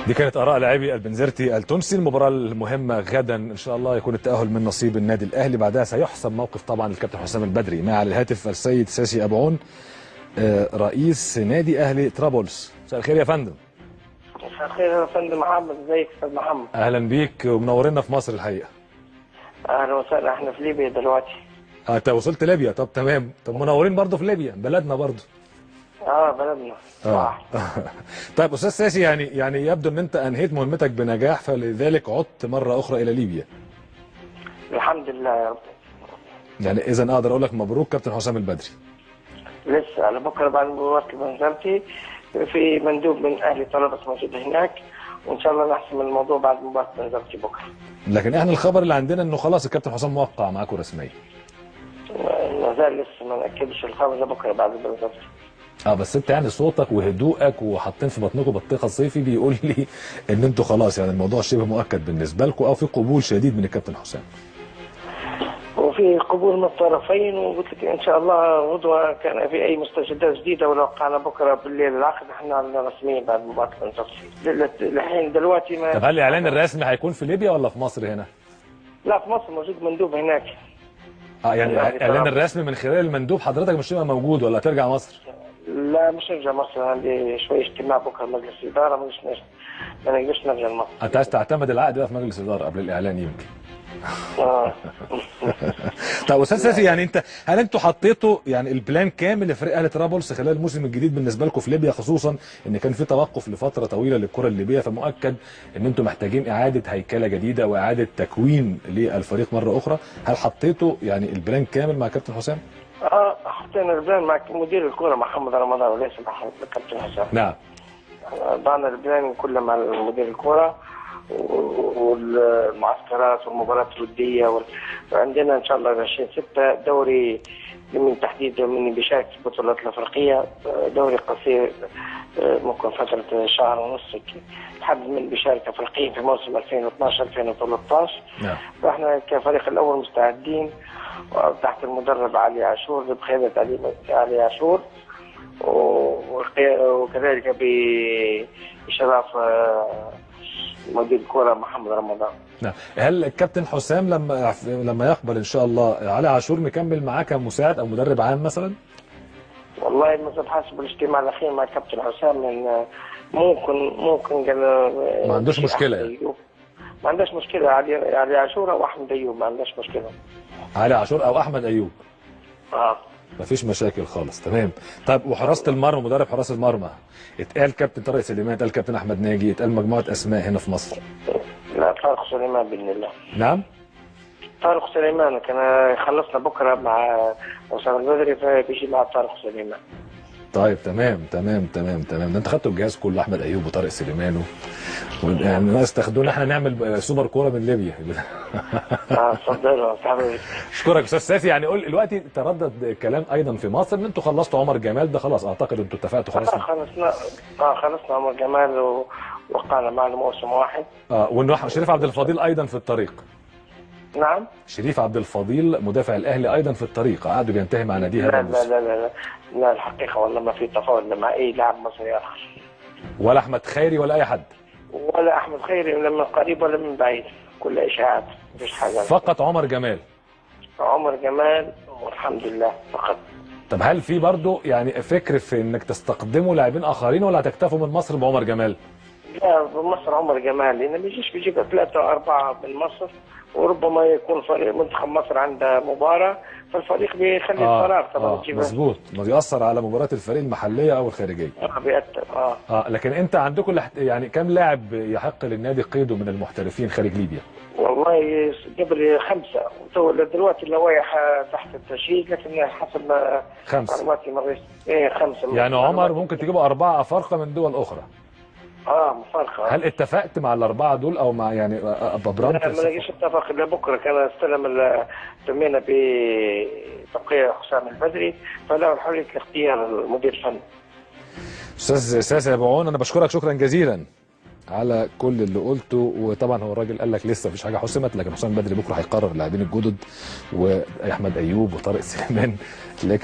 دي كانت آراء لاعبي البنزرتي التونسي. المباراة المهمة غدا إن شاء الله يكون التأهل من نصيب النادي الأهلي، بعدها سيحسم موقف طبعا الكابتن حسام البدري. مع على الهاتف السيد ساسي أبعون رئيس نادي أهلي طرابلس. مساء الخير يا فندم. مساء الخير يا فندم محمد، ازيك يا استاذ محمد؟ أهلا بيك ومنورنا في مصر الحقيقة. اهلا وسهلا، احنا في ليبيا دلوقتي. أنت وصلت ليبيا؟ طب تمام. طب منورين برضه في ليبيا، بلدنا برضه. بلدنا. طيب أستاذ ساسي، يعني يبدو أن أنت أنهيت مهمتك بنجاح، فلذلك عدت مرة أخرى إلى ليبيا. الحمد لله يا رب. يعني إذا أقدر أقول لك مبروك كابتن حسام البدري. لسه على بكره بعد مباراه بنزرتي في مندوب من اهلي طرابلس موجود هناك، وان شاء الله نحسم الموضوع بعد مباراه بنزرتي بكره. لكن احنا الخبر اللي عندنا انه خلاص الكابتن حسام موقع معاكم رسميا. ما زال لسه ما ناكدش الخبر ده بكره بعد بنزرتي. بس انت يعني صوتك وهدوءك وحاطين في بطنكم بطيخه صيفي بيقول لي ان انتوا خلاص يعني الموضوع شبه مؤكد بالنسبه لكم، او في قبول شديد من الكابتن حسام. وفي قبول من الطرفين، وقلت لك ان شاء الله غدوه كان في اي مستجدات جديده، ولو وقعنا بكره بالليل العقد احنا رسميين بعد مباراه بنزرتي. الحين دلوقتي ما. طب هل الاعلان الرسمي هيكون في ليبيا ولا في مصر هنا؟ لا، في مصر موجود مندوب هناك. يعني الاعلان الرسمي من خلال المندوب حضرتك مش هتبقى موجود ولا هترجع مصر؟ لا مش نرجع مصر، عندي شويه اجتماع بكره مجلس الاداره، ما نقدرش نرجع لمصر. انت عايز تعتمد العقد بقى في مجلس الاداره قبل الاعلان يمكن. طب استاذ ساسي، يعني هل انتوا حطيتوا يعني البلان كامل لفريق اهلي طرابلس خلال الموسم الجديد بالنسبه لكم في ليبيا، خصوصا ان كان في توقف لفتره طويله للكره الليبيه، فمؤكد ان انتوا محتاجين اعاده هيكله جديده واعاده تكوين للفريق مره اخرى. هل حطيتوا يعني البلان كامل مع كابتن حسام؟ حطينا البلان مع مدير الكوره محمد رمضان وليس مع كابتن حسام. نعم. ضعنا البلان كله مع مدير الكوره والمعسكرات والمباريات الوديه وعندنا ان شاء الله 20/6 دوري من تحديد من بيشارك في البطولات الافريقيه، دوري قصير ممكن فتره شهر ونص لحد من بيشارك افريقيا في موسم 2012-2013. نعم. فاحنا كفريق الاول مستعدين تحت المدرب علي عاشور بقياده علي عاشور، وكذلك بشرف مدير الكوره محمد رمضان. نعم. هل الكابتن حسام لما يقبل ان شاء الله علي عاشور مكمل معاه كمساعد او مدرب عام مثلا؟ والله مثلا حسب الاجتماع الاخير مع الكابتن حسام من ممكن قال ما عندوش مشكله يعني. ما عندهاش مشكله، علي عاشور او احمد ايوب ما عندهاش مشكله. علي عاشور او احمد ايوب. مفيش مشاكل خالص. تمام. طيب وحراسه المرمى، مدرب حراسه المرمى اتقال كابتن طارق سليمان، اتقال كابتن احمد ناجي، اتقال مجموعه اسماء هنا في مصر. لا، طارق سليمان باذن الله. نعم. طارق سليمان كان خلصنا بكره مع حسام البدري، فبيجي مع طارق سليمان. طيب تمام. ده انت خدتوا الجهاز كله، احمد ايوب وطارق سليمان يعني الناس تاخدونا احنا نعمل سوبر كوره من ليبيا. اتفضلوا حبيبي. اشكرك استاذ ساسي. يعني قول دلوقتي تردد كلام ايضا في مصر ان انتوا خلصتوا عمر جمال، ده خلاص اعتقد انتوا اتفقتوا خلاص. خلصنا عمر جمال ووقعنا معنا موسم واحد. وان شريف عبد الفضيل ايضا في الطريق. نعم. شريف عبد الفضيل مدافع الاهلي ايضا في الطريق، قعدوا بينتهي مع ناديه. لا الحقيقه والله ما في تفاوض مع اي لاعب مصري اخر، ولا احمد خيري ولا اي حد، ولا احمد خيري لا من قريب ولا من بعيد، كل اشاعات مفيش حاجه. فقط عمر جمال. عمر جمال والحمد لله فقط. طب هل في برضه يعني فكر في انك تستقدموا لاعبين اخرين ولا هتكتفوا من مصر بعمر جمال؟ لا بمصر عمر جمال، لان ما يجيش بيجيب 3 أو 4 من مصر، وربما يكون فريق منتخب مصر عنده مباراه فالفريق بيخلي الفراغ طبعا. مظبوط، ما بيأثر على مباراه الفريق المحليه او الخارجيه. بيأثر. لكن انت عندكم يعني كم لاعب يحق للنادي قيده من المحترفين خارج ليبيا؟ والله قبل 5 دلوقتي اللوائح تحت التشييد، لكن حسب ما 5 معلوماتي مريت 5. يعني عمر ممكن تجيبوا 4 افارقه من دول اخرى. مفارقه. هل اتفقت مع ال4 دول او مع يعني ابرام؟ لا ما لقيش اتفق الا بكره، كان استلم تمينا بتوقيع حسام البدري، فله الحريه اختيار المدير الفني. استاذ ساسي أبعون، انا بشكرك شكرا جزيلا على كل اللي قلته. وطبعا هو الراجل قال لك لسه مفيش حاجه حسمت، لكن حسام البدري بكره هيقرر اللاعبين الجدد واحمد ايوب وطارق سليمان. لكن